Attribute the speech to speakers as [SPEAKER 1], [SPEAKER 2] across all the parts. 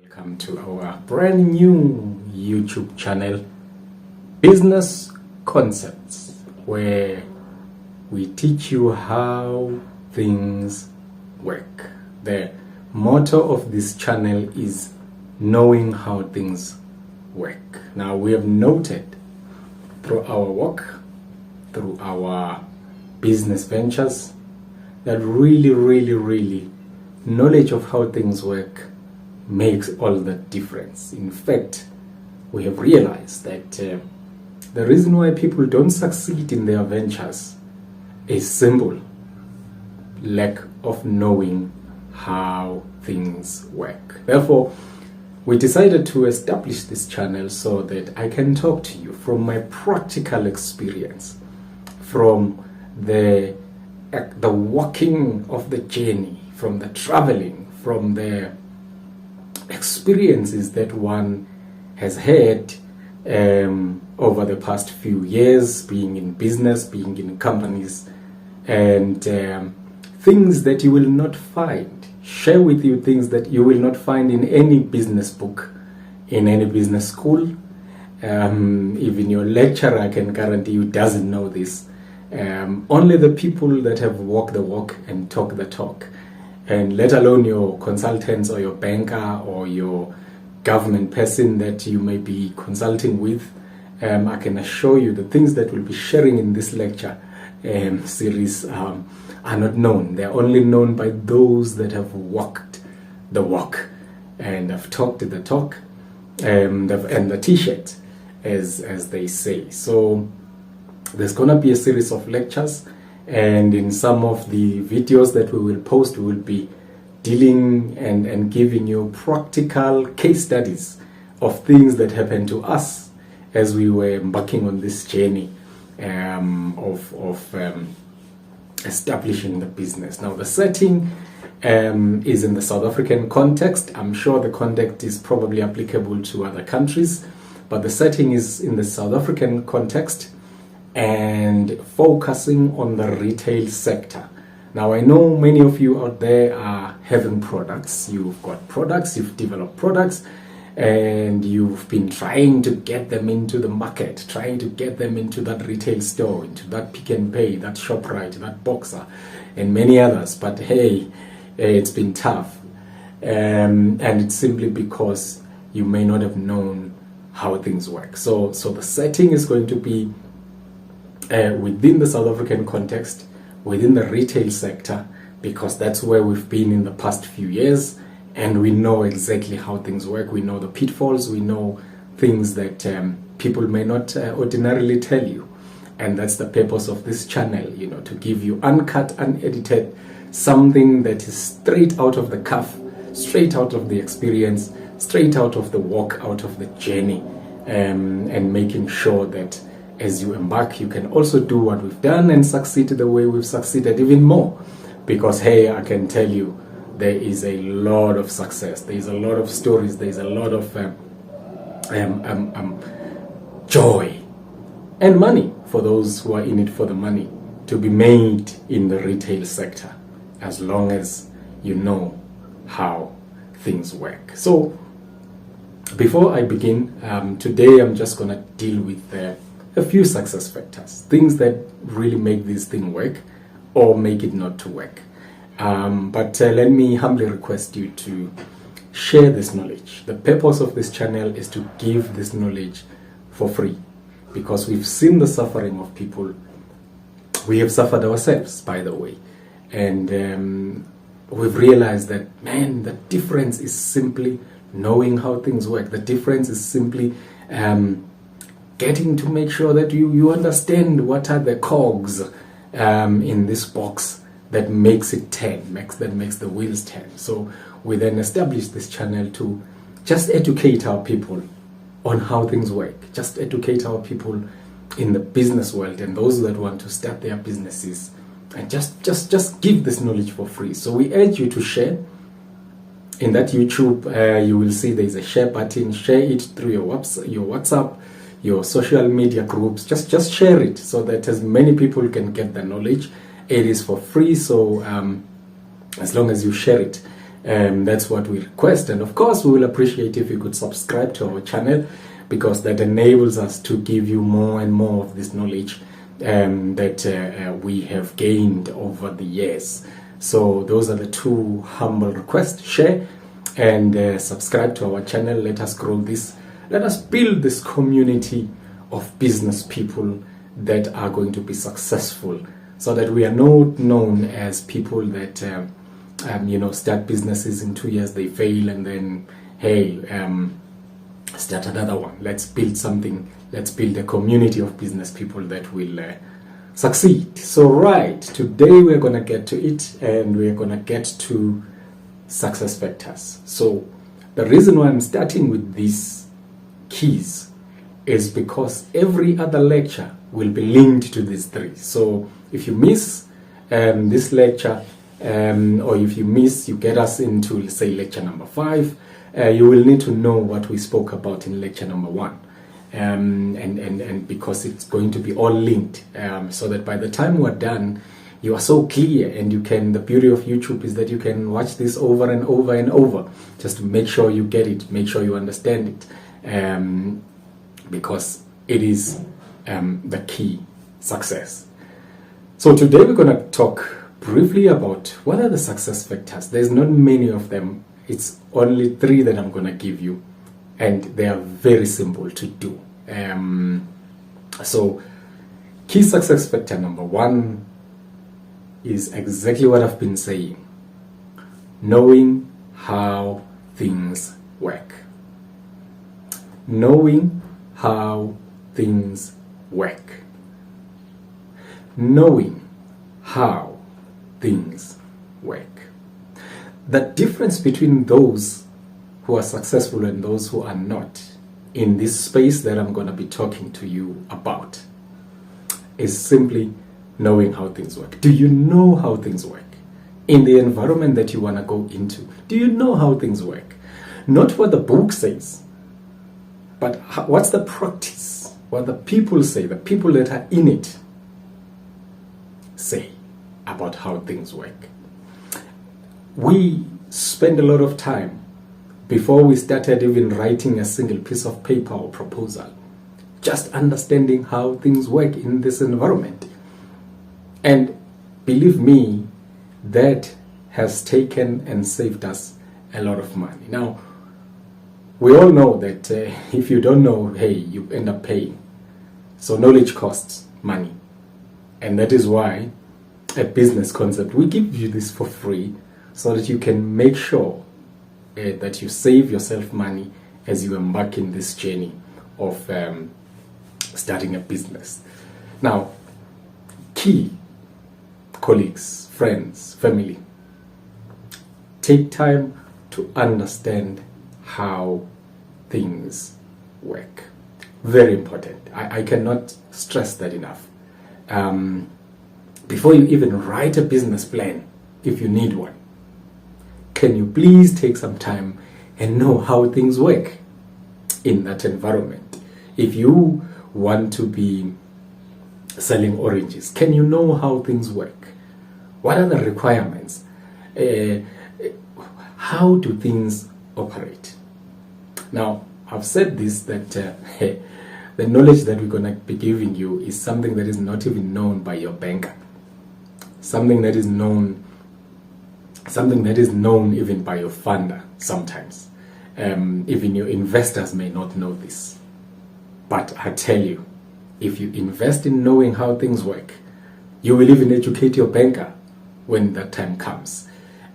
[SPEAKER 1] Welcome to our brand new YouTube channel, Business Concepts, where we teach you how things work. The motto of this channel is knowing how things work. Now, we have noted through our work, through our business ventures, that really knowledge of how things work makes all the difference. In fact, we have realized that the reason why people don't succeed in their ventures is simple: lack of knowing how things work. Therefore, we decided to establish this channel so that I can talk to you from my practical experience, from the walking of the journey, from the traveling, from the experiences that one has had over the past few years, being in business, being in companies, and things that you will not find. Share with you things that you will not find in any business book, in any business school. Even your lecturer, I can guarantee you, doesn't know this. Only the people that have walked the walk and talk the talk, and let alone your consultants or your banker or your government person that you may be consulting with, I can assure you the things that we'll be sharing in this lecture series are not known. They're only known by those that have walked the walk and have talked the talk and the t-shirt, as they say. So there's gonna be a series of lectures, and in some of the videos that we will post, we will be dealing and giving you practical case studies of things that happened to us as we were embarking on this journey of establishing the business. Now, the setting is in the South African context. I'm sure the context is probably applicable to other countries, but the setting is in the South African context and focusing on the retail sector. Now, I know many of you out there are having products. You've got products, you've developed products, and you've been trying to get them into the market, trying to get them into that retail store, into that Pick n Pay, that ShopRite, that Boxer, and many others. But hey, it's been tough. And it's simply because you may not have known how things work. So the setting is going to be within the South African context, within the retail sector, because that's where we've been in the past few years, and we know exactly how things work. We know the pitfalls, we know things that people may not ordinarily tell you, and that's the purpose of this channel, to give you uncut, unedited, something that is straight out of the cuff, straight out of the experience, straight out of the walk, out of the journey, and making sure that as you embark, you can also do what we've done and succeed the way we've succeeded, even more. Because, hey, I can tell you, there is a lot of success. There is a lot of stories. There is a lot of joy and money for those who are in it for the money to be made in the retail sector, as long as you know how things work. So, before I begin, today I'm just going to deal with a few success factors, things that really make this thing work or make it not to work. But let me humbly request you to share this knowledge. The purpose of this channel is to give this knowledge for free, because we've seen the suffering of people. We have suffered ourselves, by the way, and we've realized that, man, the difference is simply knowing how things work. The difference is simply getting to make sure that you understand what are the cogs in this box that makes it turn, that makes the wheels turn. So we then establish this channel to just educate our people on how things work, just educate our people in the business world and those that want to start their businesses, and just give this knowledge for free. So we urge you to share. In that YouTube, you will see there's a share button. Share it through your WhatsApp, your social media groups. Just share it so that as many people can get the knowledge. It is for free, so as long as you share it, That's what we request. And of course, we will appreciate if you could subscribe to our channel, because that enables us to give you more and more of this knowledge that we have gained over the years. So those are the two humble requests. Share and subscribe to our channel. Let us grow this. Let us build this community of business people that are going to be successful, so that we are not known as people that start businesses in 2 years, they fail, and then hey, start another one. Let's build something. Let's build a community of business people that will succeed. So right, today we're going to get to it, and we're going to get to success factors. So the reason why I'm starting with these keys is because every other lecture will be linked to these three. So if you miss this lecture, or if you get us into, let's say, lecture number 5, you will need to know what we spoke about in lecture number 1. And because it's going to be all linked, so that by the time we're done, you are so clear, and you can, the beauty of YouTube is that you can watch this over and over and over, just to make sure you get it, make sure you understand it, because it is the key success. So today we're going to talk briefly about what are the success factors. There's not many of them. It's only 3 that I'm going to give you, and they are very simple to do. So key success factor number 1 is exactly what I've been saying: knowing how things work. Knowing how things work. Knowing how things work. The difference between those who are successful and those who are not in this space that I'm going to be talking to you about is simply knowing how things work. Do you know how things work? In the environment that you want to go into, do you know how things work? Not what the book says, but what's the practice? What the people say, the people that are in it say about how things work. We spend a lot of time before we started even writing a single piece of paper or proposal, just understanding how things work in this environment. And believe me, that has taken and saved us a lot of money. Now, we all know that if you don't know, hey, you end up paying. So knowledge costs money. And that is why a business concept, we give you this for free, so that you can make sure that you save yourself money as you embark in this journey of starting a business. Now, key colleagues, friends, family, take time to understand how things work. Very important. I cannot stress that enough. Before you even write a business plan, if you need one, can you please take some time and know how things work in that environment? If you want to be selling oranges, can you know how things work? What are the requirements? How do things operate? Now, I've said this, that the knowledge that we're going to be giving you is something that is not even known by your banker. Something that is known even by your funder sometimes. Even your investors may not know this. But I tell you, if you invest in knowing how things work, you will even educate your banker when that time comes.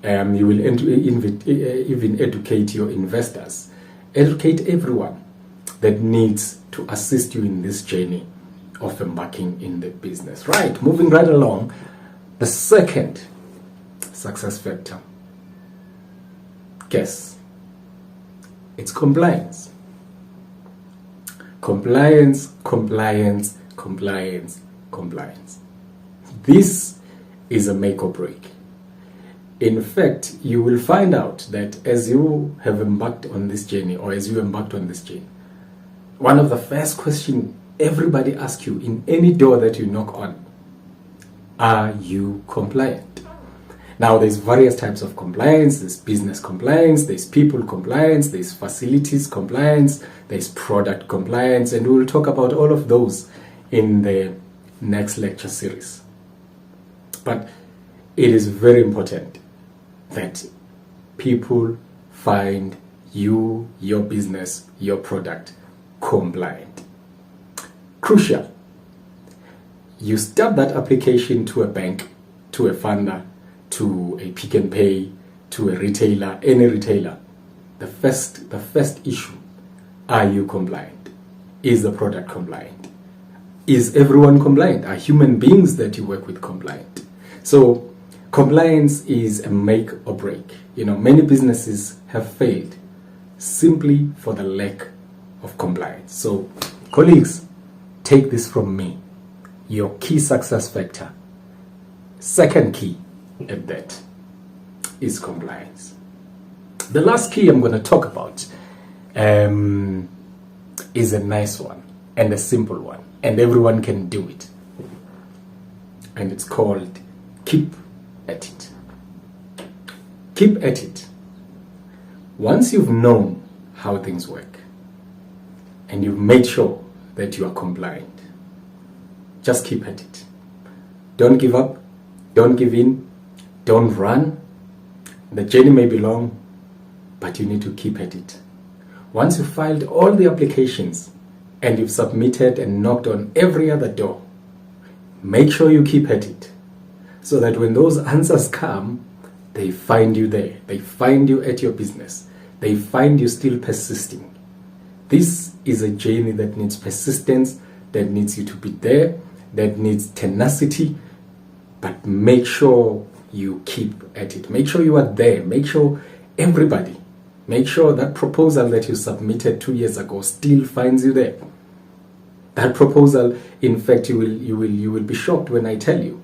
[SPEAKER 1] You will even educate your investors. Educate everyone that needs to assist you in this journey of embarking in the business. Right, moving right along. The second success factor, guess, it's compliance. Compliance, compliance, compliance, compliance. This is a make or break. In fact, you will find out that as you have embarked on this journey, or as you embarked on this journey, one of the first questions everybody asks you in any door that you knock on, are you compliant? Now, there's various types of compliance. There's business compliance, there's people compliance, there's facilities compliance, there's product compliance, and we'll talk about all of those in the next lecture series. But it is very important that people find you, your business, your product compliant. Crucial. You start that application to a bank, to a funder, to a Pick and Pay, to a retailer, any retailer. The first issue, are you compliant? Is the product compliant? Is everyone compliant? Are human beings that you work with compliant? So compliance is a make or break. Many businesses have failed simply for the lack of compliance. So colleagues, take this from me. Your key success factor, second key at that, is compliance. The last key I'm going to talk about is a nice one and a simple one, and everyone can do it. And it's called keep at it. Keep at it. Once you've known how things work and you've made sure that you are compliant, just keep at it. Don't give up. Don't give in. Don't run. The journey may be long, but you need to keep at it. Once you've filed all the applications and you've submitted and knocked on every other door, make sure you keep at it, so that when those answers come, they find you there. They find you at your business. They find you still persisting. This is a journey that needs persistence, that needs you to be there, that needs tenacity, but make sure you keep at it. Make sure you are there. Make sure that proposal that you submitted 2 years ago still finds you there. That proposal, in fact, you will be shocked when I tell you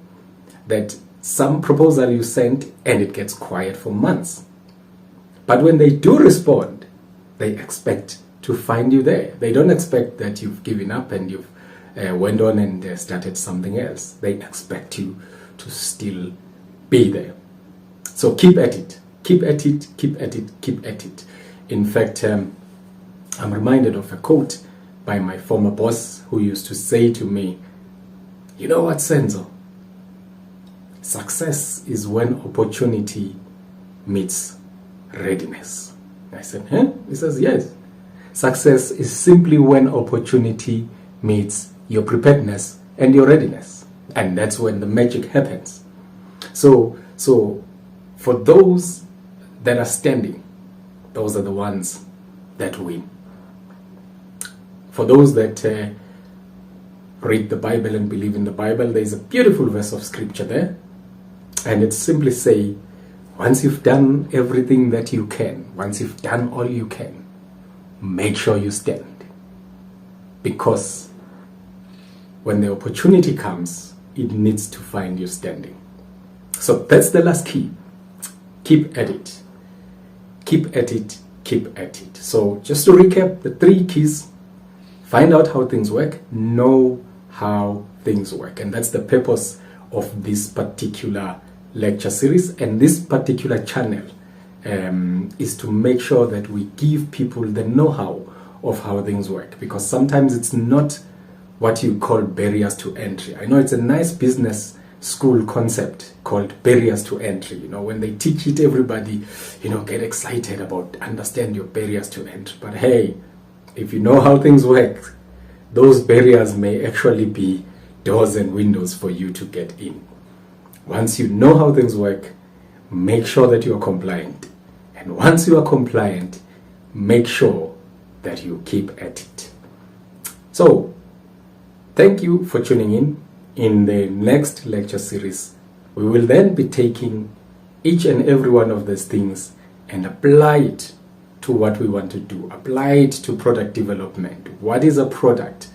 [SPEAKER 1] that some proposal you sent and it gets quiet for months. But when they do respond, they expect to find you there. They don't expect that you've given up and you've went on and started something else. They expect you to still be there. So keep at it. Keep at it, keep at it, keep at it. In fact, I'm reminded of a quote by my former boss who used to say to me, "You know what, Senzo? Success is when opportunity meets readiness." I said, "Huh?" He says, "Yes. Success is simply when opportunity meets your preparedness and your readiness. And that's when the magic happens." So for those that are standing, those are the ones that win. For those that read the Bible and believe in the Bible, there's a beautiful verse of scripture there. And it simply say, once you've done everything that you can, once you've done all you can, make sure you stand. Because when the opportunity comes, it needs to find you standing. So that's the last key. Keep at it. Keep at it. Keep at it. So just to recap, the 3 keys: find out how things work, know how things work. And that's the purpose of this particular lecture series and this particular channel, is to make sure that we give people the know-how of how things work. Because sometimes it's not what you call barriers to entry. I know it's a nice business school concept called barriers to entry. When they teach it, everybody, get excited about understand your barriers to entry. But hey, if you know how things work, those barriers may actually be doors and windows for you to get in. Once you know how things work, make sure that you are compliant. And once you are compliant, make sure that you keep at it. So, thank you for tuning in. In the next lecture series, we will then be taking each and every one of these things and apply it to what we want to do. Apply it to product development. What is a product?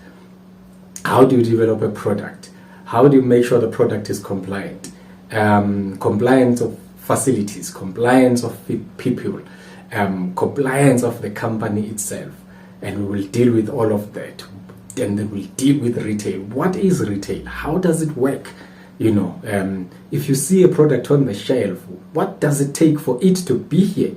[SPEAKER 1] How do you develop a product? How do you make sure the product is compliant? Compliance of facilities, compliance of people, compliance of the company itself. And we will deal with all of that. And then we'll deal with retail. What is retail? How does it work? If you see a product on the shelf, what does it take for it to be here?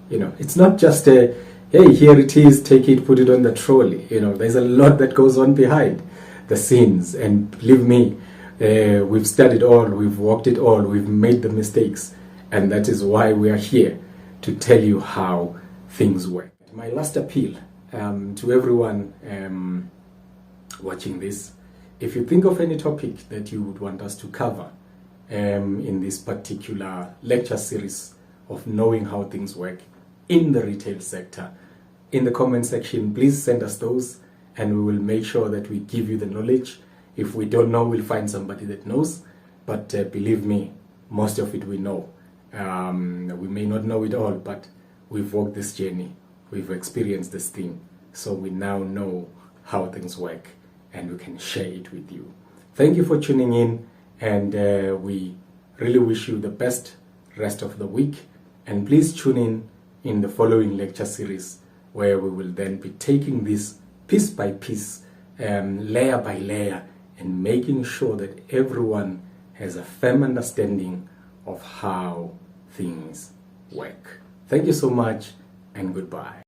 [SPEAKER 1] It's not just a, hey, here it is, take it, put it on the trolley. There's a lot that goes on behind the scenes. And believe me, we've studied all, we've walked it all, we've made the mistakes. And that is why we are here, to tell you how things work. My last appeal to everyone watching this, if you think of any topic that you would want us to cover in this particular lecture series of knowing how things work in the retail sector, in the comment section, please send us those, and we will make sure that we give you the knowledge. If we don't know, we'll find somebody that knows, but believe me, most of it we know. We may not know it all, but we've walked this journey, we've experienced this thing, so we now know how things work, and we can share it with you. Thank you for tuning in, and we really wish you the best rest of the week. And please tune in the following lecture series, where we will then be taking this piece by piece, layer by layer, and making sure that everyone has a firm understanding of how things work. Thank you so much, and goodbye.